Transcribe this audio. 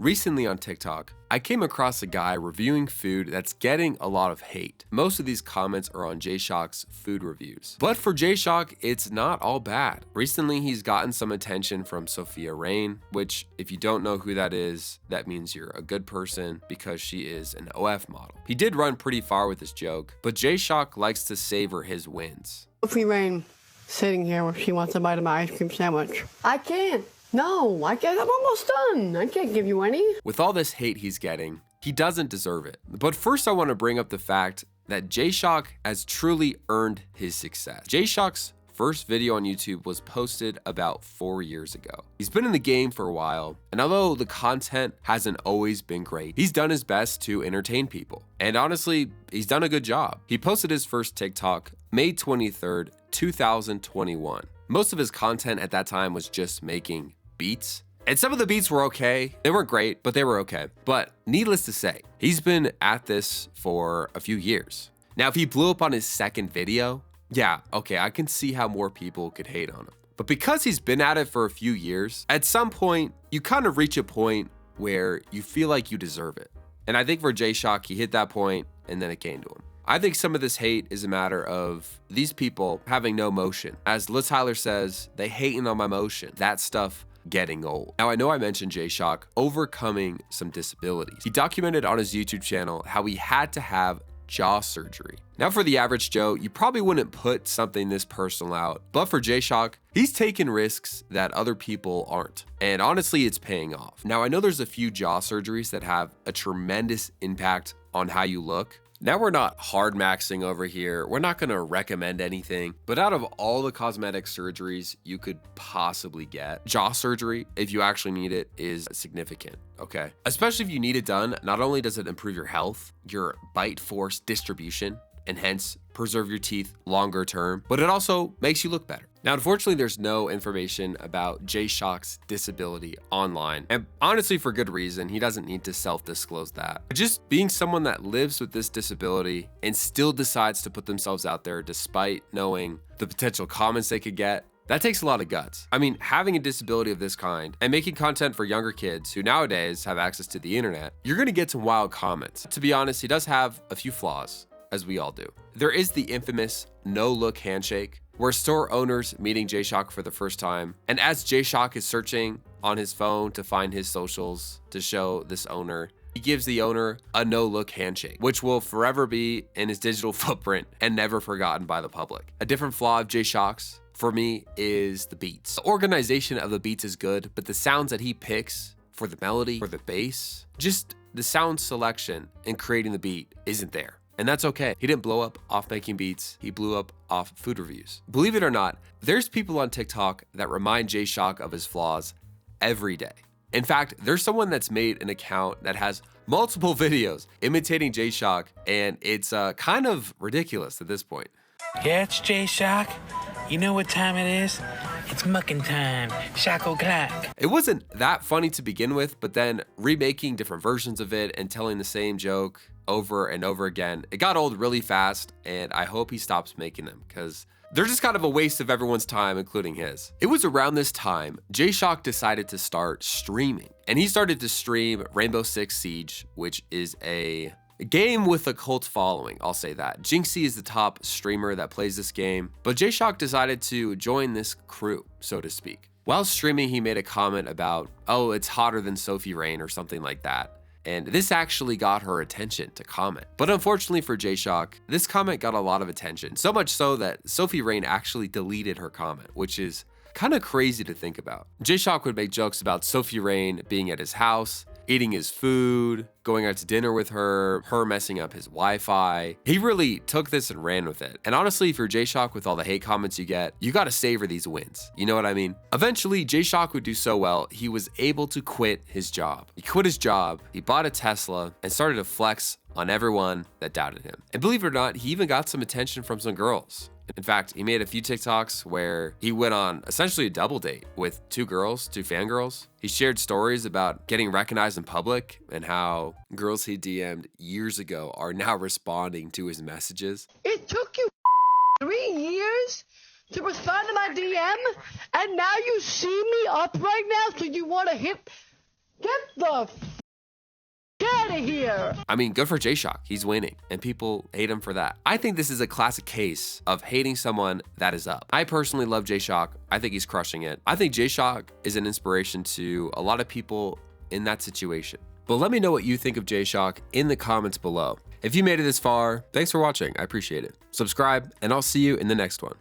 Recently on TikTok, I came across a guy reviewing food that's getting a lot of hate. Most of these comments are on Jshock's food reviews. But for Jshock, it's not all bad. Recently, he's gotten some attention from Sophia Rain, which if you don't know who that is, that means you're a good person because she is an OF model. He did run pretty far with this joke, but Jshock likes to savor his wins. Sophia Rain sitting here where she wants to bite of my ice cream sandwich. I can't. No, I can't. I'm almost done. I can't give you any. With all this hate he's getting, he doesn't deserve it. But first I want to bring up the fact that Jshock has truly earned his success. Jshock's first video on YouTube was posted about 4 years ago. He's been in the game for a while, and although the content hasn't always been great, he's done his best to entertain people. And honestly, he's done a good job. He posted his first TikTok May 23rd, 2021. Most of his content at that time was just making beats. And some of the beats were okay. They weren't great, but they were okay. But needless to say, he's been at this for a few years. Now, if he blew up on his second video, yeah, okay, I can see how more people could hate on him. But because he's been at it for a few years, at some point, you kind of reach a point where you feel like you deserve it. And I think for Jshock, he hit that point and then it came to him. I think some of this hate is a matter of these people having no motion. As Liz Tyler says, they hating on my motion. That stuff getting old. Now, I know I mentioned Jshock overcoming some disabilities. He documented on his YouTube channel how he had to have jaw surgery. Now, for the average Joe, you probably wouldn't put something this personal out, but for Jshock, he's taken risks that other people aren't. And honestly, it's paying off. Now, I know there's a few jaw surgeries that have a tremendous impact on how you look. Now, we're not hard maxing over here. We're not gonna recommend anything, but out of all the cosmetic surgeries you could possibly get, jaw surgery, if you actually need it, is significant, okay? Especially if you need it done, not only does it improve your health, your bite force distribution, and hence preserve your teeth longer term, but it also makes you look better. Now, unfortunately, there's no information about Jshock's disability online, and honestly, for good reason. He doesn't need to self-disclose that. But just being someone that lives with this disability and still decides to put themselves out there despite knowing the potential comments they could get, that takes a lot of guts. I mean, having a disability of this kind and making content for younger kids who nowadays have access to the internet, you're gonna get some wild comments. To be honest, he does have a few flaws, as we all do. There is the infamous no-look handshake, where store owners meeting Jshock for the first time, and as Jshock is searching on his phone to find his socials to show this owner, he gives the owner a no-look handshake, which will forever be in his digital footprint and never forgotten by the public. A different flaw of Jshock's, for me, is the beats. The organization of the beats is good, but the sounds that he picks for the melody, for the bass, just the sound selection in creating the beat isn't there. And that's okay. He didn't blow up off making beats. He blew up off food reviews. Believe it or not, there's people on TikTok that remind Jshock of his flaws every day. In fact, there's someone that's made an account that has multiple videos imitating Jshock, and it's kind of ridiculous at this point. Yeah, it's Jshock. You know what time it is? It's mucking time. Shock o'clock. It wasn't that funny to begin with, but then remaking different versions of it and telling the same joke over and over again, it got old really fast, and I hope he stops making them because they're just kind of a waste of everyone's time, including his. It was around this time, Jshock decided to start streaming, and he started to stream Rainbow Six Siege, which is a game with a cult following, I'll say that. Jinxie is the top streamer that plays this game, but Jshock decided to join this crew, so to speak. While streaming, he made a comment about, oh, it's hotter than Sophie Rain or something like that. And this actually got her attention to comment. But unfortunately for Jshock, this comment got a lot of attention, so much so that Sophie Rain actually deleted her comment, which is kind of crazy to think about. Jshock would make jokes about Sophie Rain being at his house, eating his food, going out to dinner with her messing up his Wi-Fi. He really took this and ran with it. And honestly, if you're Jshock with all the hate comments you get, you gotta savor these wins. You know what I mean? Eventually, Jshock would do so well, he was able to quit his job. He quit his job, he bought a Tesla, and started to flex on everyone that doubted him. And believe it or not, he even got some attention from some girls. In fact, he made a few TikToks where he went on essentially a double date with two fangirls. He shared stories about getting recognized in public and how girls he DM'd years ago are now responding to his messages. It took you 3 years to respond to my DM, and now you see me up right now, so you want to hit Get the out of here. I mean, good for Jshock. He's winning, and people hate him for that. I think this is a classic case of hating someone that is up. I personally love Jshock. I think he's crushing it. I think Jshock is an inspiration to a lot of people in that situation. But let me know what you think of Jshock in the comments below. If you made it this far, thanks for watching. I appreciate it. Subscribe, and I'll see you in the next one.